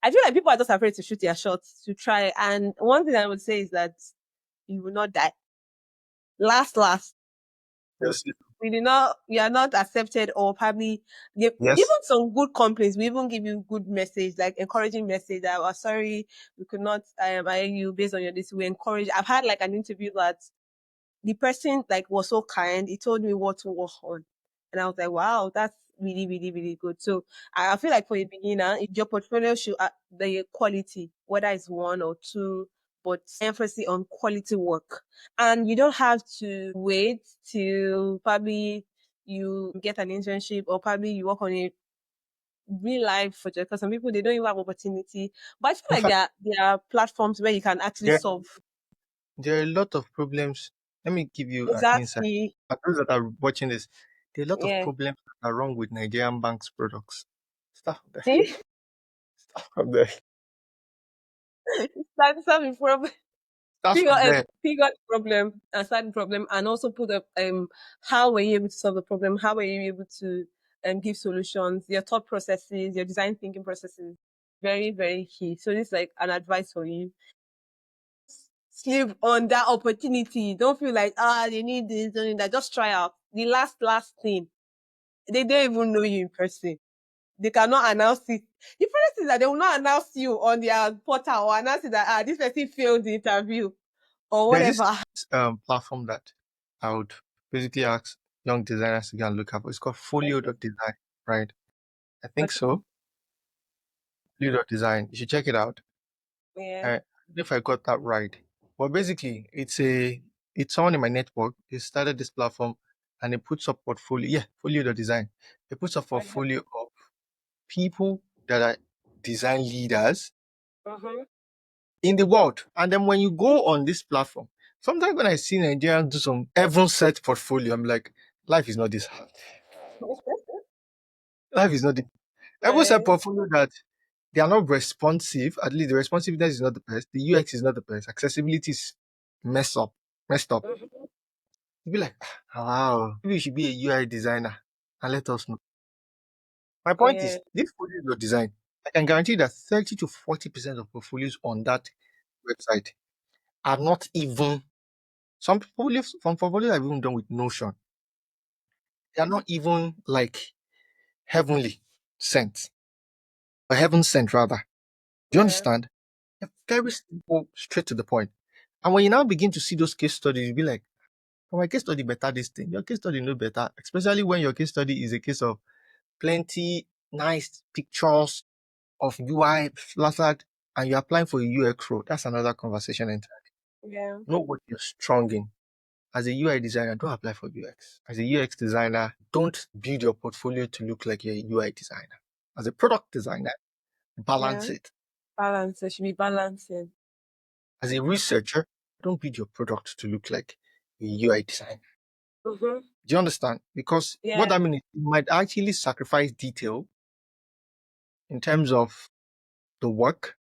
I feel like people are just afraid to shoot their shots to try. And one thing I would say is that you will not die. Last, Yes. we are not accepted, or probably Yes. even some good companies we even give you good message, like encouraging message that, oh, sorry, we could not hire you based on your this. We encourage. I've had like an interview that the person like was so kind. He told me what to work on, and I was like, wow, that's really, really, really good. So I feel like for a beginner, if your portfolio should the quality, whether it's one or two, but emphasis on quality work, and you don't have to wait till probably you get an internship or probably you work on a real life project. Because some people they don't even have opportunity. But I feel In like fact, there are platforms where you can actually there solve there are a lot of problems. Let me give you an insight. exactly. For those that are watching this, there are a lot of Yeah. problems that are wrong with Nigerian banks products. Start from there. See? Start from there. That's the problem. Start from there. Figure out the problem and start the problem, and also put up how were you able to solve the problem? How were you able to give solutions? Your thought processes, your design thinking processes, very very key. So this is like an advice for you. Sleep on that opportunity. Don't feel like they need this, don't need that. Just try out the last thing. They don't even know you in person. They cannot announce it. The first thing is that they will not announce you on their portal or announce it that this person failed the interview or There's this whatever. platform that I would basically ask young designers to go and look up. It's called Folio.design, right? I think Okay. so. Folio.design. You should check it out. Yeah. I don't know if I got that right. Well, basically, it's someone in my network. They started this platform and it puts up portfolio. Yeah, Folio.design. It puts up Uh-huh. portfolio of people that are design leaders Uh-huh. in the world. And then when you go on this platform, sometimes when I see Nigerians do some heaven set portfolio, I'm like, life is not this hard. Life is not this. Heaven set Nice. portfolio that they are not responsive. At least the responsiveness is not the best. The UX is not the best. Accessibility is messed up. Messed up. Mhm. You'd be like, wow, maybe you should be a UI designer and let us know. My point Yeah. is, this portfolio your design, I can guarantee that 30 to 40% of portfolios on that website are not even, some portfolios are even done with Notion. They are not even like heavenly sent, or heaven sent rather. Do you Yeah. understand? They're very simple, straight to the point. And when you now begin to see those case studies, you'll be like, oh, my case study better this thing. Your case study no better, especially when your case study is a case of plenty nice pictures of UI flattered and you're applying for a UX role. That's another conversation entirely. Yeah. Know what you're strong in. As a UI designer, don't apply for UX. As a UX designer, don't build your portfolio to look like you're a UI designer. As a product designer, balance Yeah. it. Balance. There should be balancing. As a researcher, don't build your product to look like a UI designer. Mm-hmm. Do you understand? Because what Yeah. I mean is you might actually sacrifice detail in terms of the work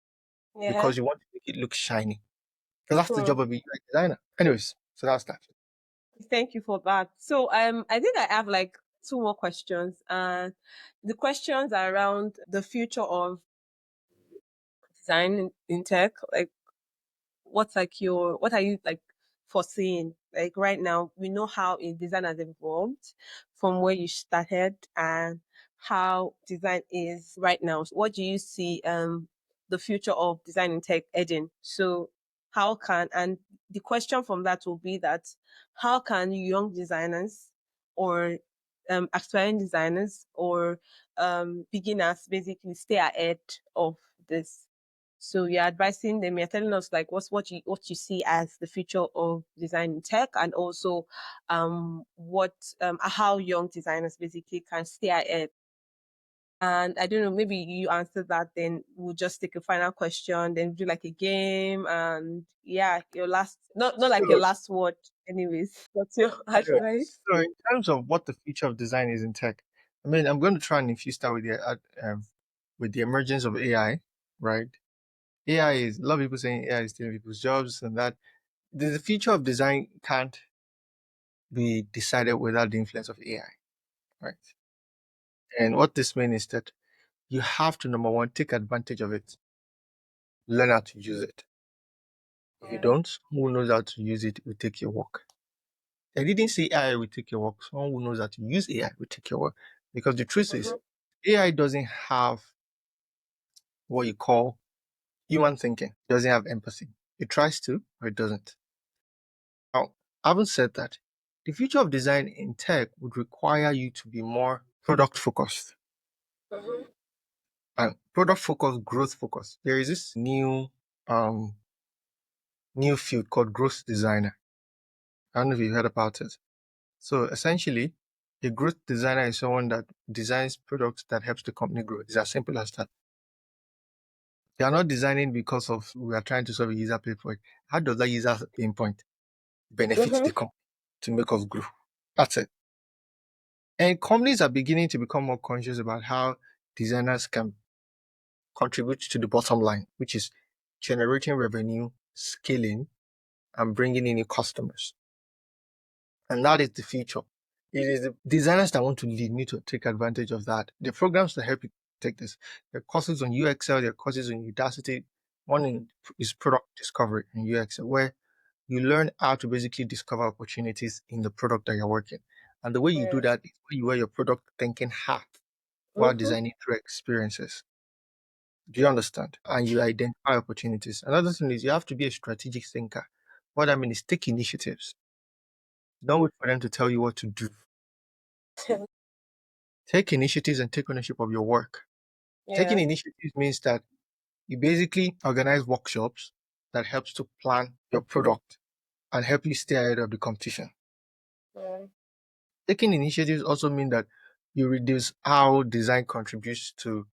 Yeah. because you want to make it look shiny. Because that's the Hmm. job of a UI designer. Anyways, so that's that. Thank you for that. So I think I have like two more questions. And the questions are around the future of design in tech. Like what's like your what are you like foreseeing like right now? We know how a design has evolved from where you started and how design is right now. So what do you see the future of design in tech heading? So how can, and the question from that will be that how can young designers or aspiring designers or beginners basically stay ahead of this? So you're advising them, you're telling us like what you see as the future of design in tech, and also what how young designers basically can stay ahead. And I don't know, maybe you answer that, then we'll just take a final question, then do like a game, and yeah, your last, not like your So, last word, anyways. What's your advice? so in terms of what the future of design is in tech, I mean, I'm going to try and infuse that with the emergence of AI, right? AI is a lot of people saying AI is stealing people's jobs and that. The future of design can't be decided without the influence of AI, right? And what this means is that you have to, number one, take advantage of it, learn how to use it. If you Yeah. don't, who knows how to use it will take your work. I didn't say AI will take your work. Someone who knows how to use AI will take your work. Because the truth is, Mm-hmm. AI doesn't have what you call human thinking. It doesn't have empathy. It tries to, or it doesn't. Now, having said that, the future of design in tech would require you to be more product focused Mm-hmm. and product focused, growth focused. There is this um new field called growth designer. I don't know if you heard about it. So essentially, a growth designer is someone that designs products that helps the company grow. It's as simple as that. They are not designing because of we are trying to solve a user pain point. How does that user pain point benefit Mm-hmm. the company to make us grow? That's it. And companies are beginning to become more conscious about how designers can contribute to the bottom line, which is generating revenue, scaling, and bringing in new customers. And that is the future. It is the designers that want to lead need to take advantage of that. The programs that help you take this. There are courses on UXL, there are courses on Udacity. Is product discovery in UXL, where you learn how to basically discover opportunities in the product that you're working. And the way you do Yes. that is where you wear your product thinking hat while Mm-hmm. designing through experiences. Do you understand? And you identify opportunities. Another thing is you have to be a strategic thinker. What I mean is take initiatives. Don't wait for them to tell you what to do. Take initiatives and take ownership of your work. Taking Yeah. initiatives means that you basically organize workshops that helps to plan your product and help you stay ahead of the competition. Yeah. Taking initiatives also mean that you reduce how design contributes to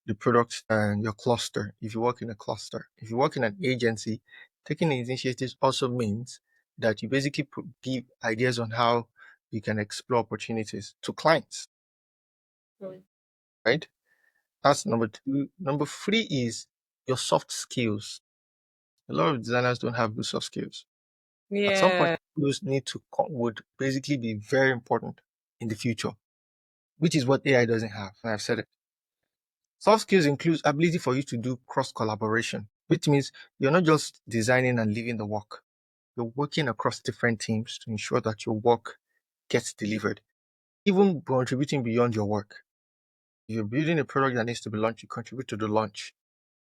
the product and your cluster. If you work in a cluster, if you work in an agency, taking initiatives also means that you basically give ideas on how you can explore opportunities to clients, Mm. right? That's number two. Number three is your soft skills. A lot of designers don't have good soft skills. At some point, Yeah. skills would basically be very important in the future, which is what AI doesn't have. And I've said it. Soft skills includes ability for you to do cross collaboration, which means you're not just designing and leaving the work. You're working across different teams to ensure that your work gets delivered, even contributing beyond your work. If you're building a product that needs to be launched, you contribute to the launch.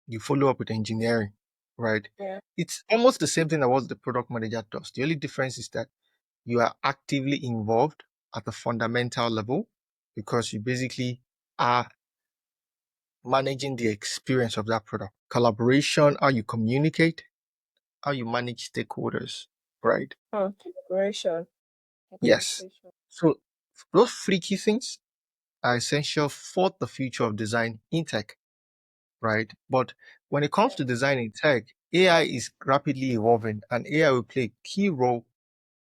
You follow up with engineering, right? Yeah. It's almost the same thing that what the product manager does. The only difference is that you are actively involved at the fundamental level because you basically are managing the experience of that product. Collaboration, how you communicate, how you manage stakeholders, right? Oh, collaboration and Yes. communication. So those three key things are essential for the future of design in tech, right? But when it comes Yeah. to design in tech, AI is rapidly evolving and AI will play a key role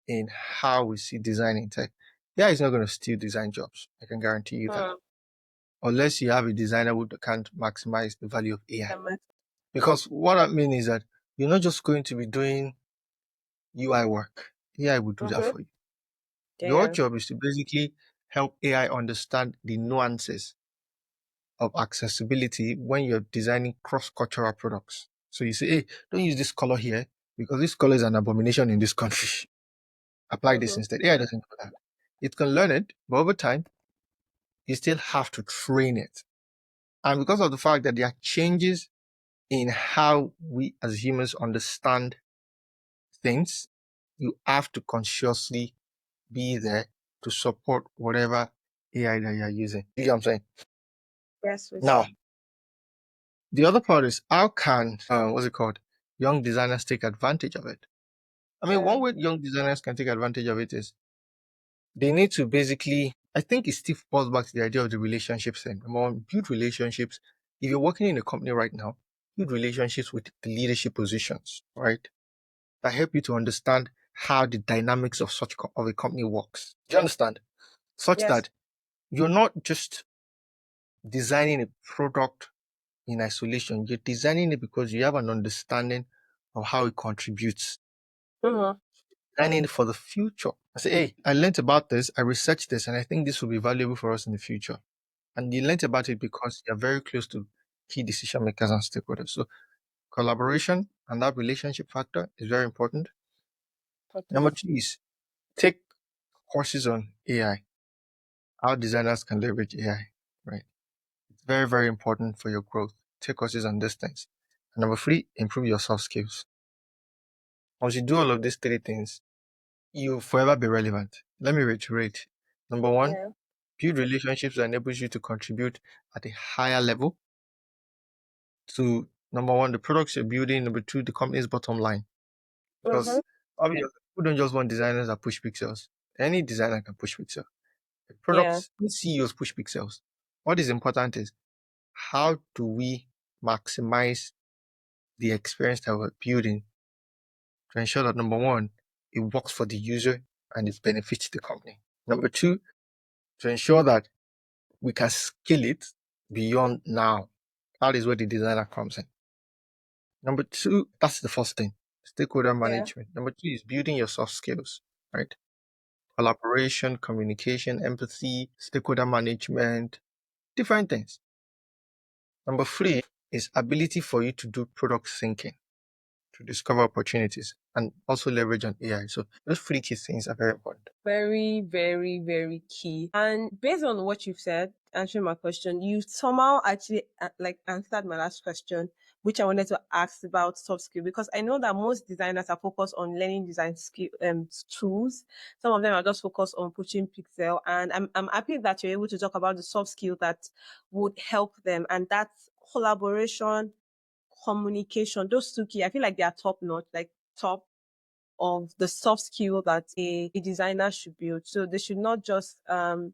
in how we see design in tech. AI is not going to steal design jobs. I can guarantee you that. Mm. Unless you have a designer who can't maximize the value of AI. That makes- Because what I mean is that you're not just going to be doing UI work. AI will do that Mhm. for you. Your Yeah. job is to basically help AI understand the nuances of accessibility when you're designing cross-cultural products. So you say, hey, don't use this color here because this color is an abomination in this country. Apply this Mhm. instead. AI doesn't know that. It can learn it, but over time, you still have to train it. And because of the fact that there are changes in how we as humans understand things, you have to consciously be there to support whatever AI that you're using. You get what I'm saying? Yes, please. Now, the other part is how can, what's it called? Young designers take advantage of it. I mean, Yeah. one way young designers can take advantage of it is they need to basically, I think it still falls back to the idea of the relationships thing. Number one, build relationships. If you're working in a company right now, build relationships with the leadership positions, right? That help you to understand how the dynamics of of a company works. Do you understand? Such Yes. that you're not just designing a product in isolation. You're designing it because you have an understanding of how it contributes. Mhm. Designing it for the future. I say, hey, I learned about this, I researched this, and I think this will be valuable for us in the future. And you learned about it because you're very close to key decision makers and stakeholders. So collaboration and that relationship factor is very important. Number Important. two is Take courses on AI, how designers can leverage AI, right? It's very, very important for your growth. Take courses on these things. And number three, improve your soft skills. Once you do all of these three things, you'll forever be relevant. Let me reiterate. Number one, Yeah. build relationships that enables you to contribute at a higher level to number one, the products you're building, number two, the company's bottom line. Mm-hmm. Because obviously, people don't just want designers that push pixels. Any designer can push pixels. The Yeah. products, the CEOs push pixels. What is important is how do we maximize the experience that we're building to ensure that number one, it works for the user and it benefits the company. Number two, to ensure that we can scale it beyond now. That is where the designer comes in. Number two, that's the first thing, stakeholder Yeah. management. Number two is building your soft skills, right? Collaboration, communication, empathy, stakeholder management, different things. Number three is ability for you to do product thinking, to discover opportunities and also leverage on AI. So those three key things are very important. Very, very, very key. And based on what you've said, answering my question, you somehow actually like answered my last question, which I wanted to ask about soft skill, because I know that most designers are focused on learning design skill tools. Some of them are just focused on pushing pixel, and I'm happy that you're able to talk about the soft skill that would help them, and that's collaboration, communication. Those two key, I feel like they are top notch, like top of the soft skill that a designer should build. So they should not just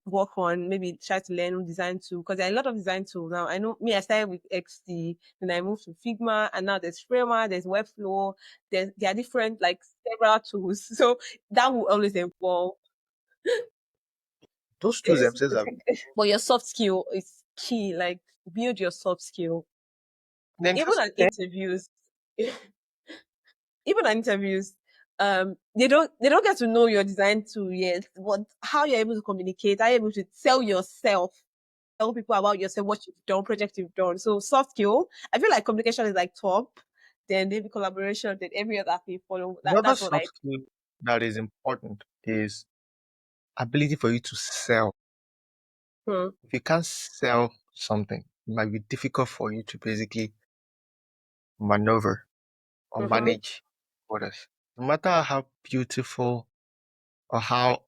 work on maybe try to learn design tool, because there are a lot of design tools now. I know me, I started with XD, then I moved to Figma, and now there's Framer, there's Webflow, there are different like several tools. So that will always evolve. Those tools themselves are But your soft skill is key. Like build your soft skill. then Even just at interviews, even at interviews, they don't get to know your design tool yet, but how you're able to communicate, how you're able to sell yourself, tell people about yourself, what you've done, project you've done. So soft skill, I feel like communication is like top, then maybe collaboration, then every other thing follow. another That's what soft I skill that is important is ability for you to sell. hmm. If you can't sell something, it might be difficult for you to basically maneuver or Mm-hmm. manage others. No matter how beautiful or how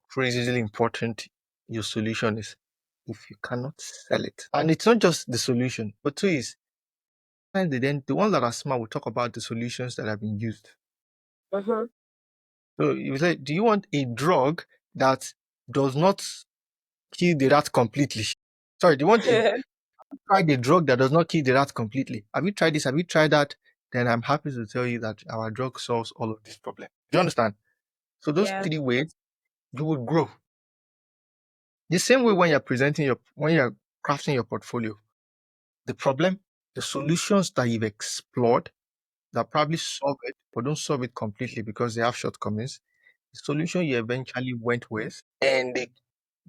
crazily important your solution is, if you cannot sell it, and it's not just the solution, but two is and then the ones that are smart will talk about the solutions that have been used. Mm-hmm. So you say, do you want a drug that does not kill the rat completely? Sorry, do you want a try the drug that does not kill the rat completely? Have you tried this? Have you tried that? Then I'm happy to tell you that our drug solves all of these problems. Do you understand? So those Yeah. three ways you will grow. The same way when you're presenting when you're crafting your portfolio, the problem, the solutions that you've explored that probably solve it, but don't solve it completely because they have shortcomings. The solution you eventually went with, and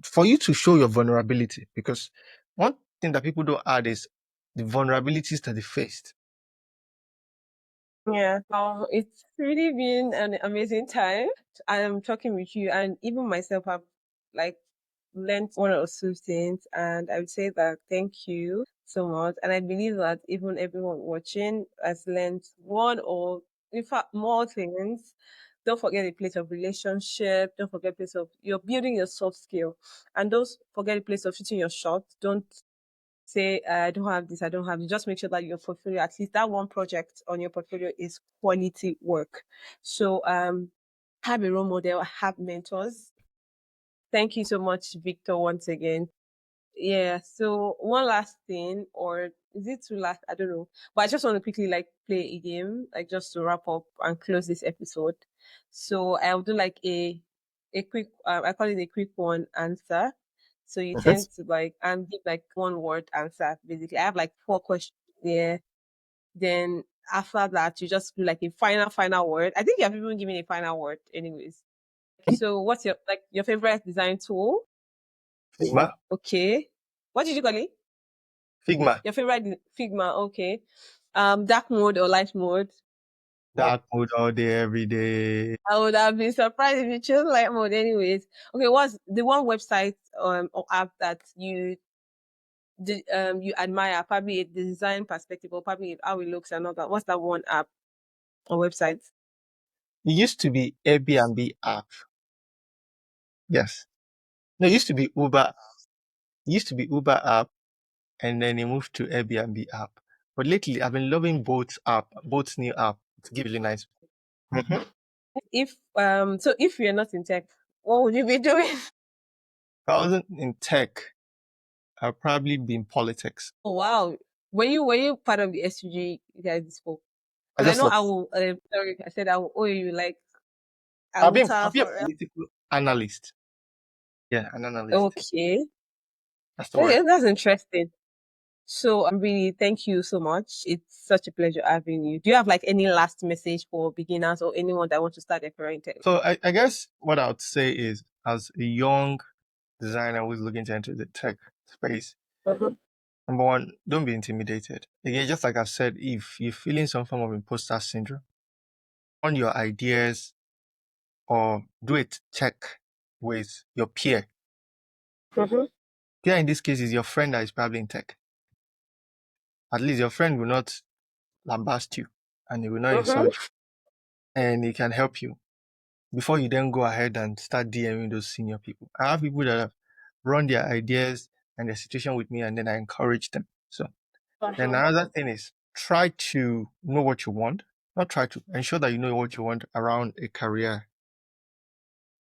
for you to show your vulnerability, because one thing that people don't add is the vulnerabilities that they faced. Yeah. It's really been an amazing time. I'm talking with you, and even myself, I've like learned one or two things, and I would say that thank you so much. And I believe that even everyone watching has learned one or in fact more things. Don't forget the place of relationship. Don't forget the place of you're building your soft skill, and don't forget the place of shooting your shot. Don't say I don't have this, I don't have this. Just make sure that your portfolio, at least that one project on your portfolio, is quality work. So have a role model, have mentors. Thank you so much, Victor, once again. Yeah. So one last thing, or is it too last? I don't know. But I just want to quickly like play a game, like just to wrap up and close this episode. So I'll do like a quick, I call it a quick one answer. So you tend to like and give like one word answer. Basically, I have like four questions there. Then after that, you just do like a final word. I think you have even given a final word, anyways. So what's your like your favorite design tool? Figma. Okay. What did you call it? Figma. Your favorite Figma, okay. Dark mode or light mode? Dark mode all day, every day. I would have been surprised if you chose light mode anyways. Okay, what's the one website or app that you admire, probably the design perspective or probably how it looks and all that? What's that one app or website? It used to be Airbnb app. Yes. No, it used to be Uber. It used to be Uber app, and then it moved to Airbnb app. But lately, I've been loving both new app. It's really nice. Mhm. If you're not in tech, what would you be doing? If I wasn't in tech, I'd probably be in politics. Oh wow. Were you part of the SUG you guys spoke? I Because I just know love. I will sorry, I said I will owe you like I'll Awuta be a for political analyst. Yeah, an analyst. okay. That's the word. Okay, that's interesting. So I'm really thank you so much. It's such a pleasure having you. Do you have like any last message for beginners or anyone that wants to start their career in tech? So I guess what I would say is, as a young designer who's looking to enter the tech space, Mhm. number one, don't be intimidated. Again, just like I've said, if you're feeling some form of imposter syndrome on your ideas or do it check with your peer. Mhm. Peer in this case is your friend that is probably in tech. At least your friend will not lambast you and he will not Mhm. insult you and he can help you before you then go ahead and start DMing those senior people. I have people that have run their ideas and their situation with me and then I encourage them. So then Mhm. another thing is try to know what you want. Not try to ensure that you know what you want around a career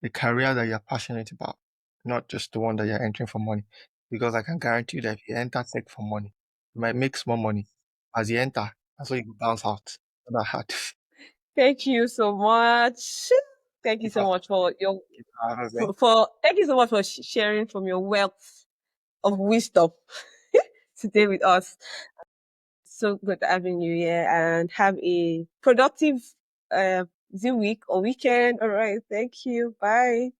that you're passionate about, not just the one that you're entering for money. Because I can guarantee you that if you enter tech for money, you might make small money. As you enter, that's why you bounce out. Not that hard. Thank you so much. Thank you Keep so up. much for your Keep up. for thank you so much for sharing from your wealth of wisdom today with us. So good having you here and have a productive uh Zoom week or weekend. All right. Thank you. Bye.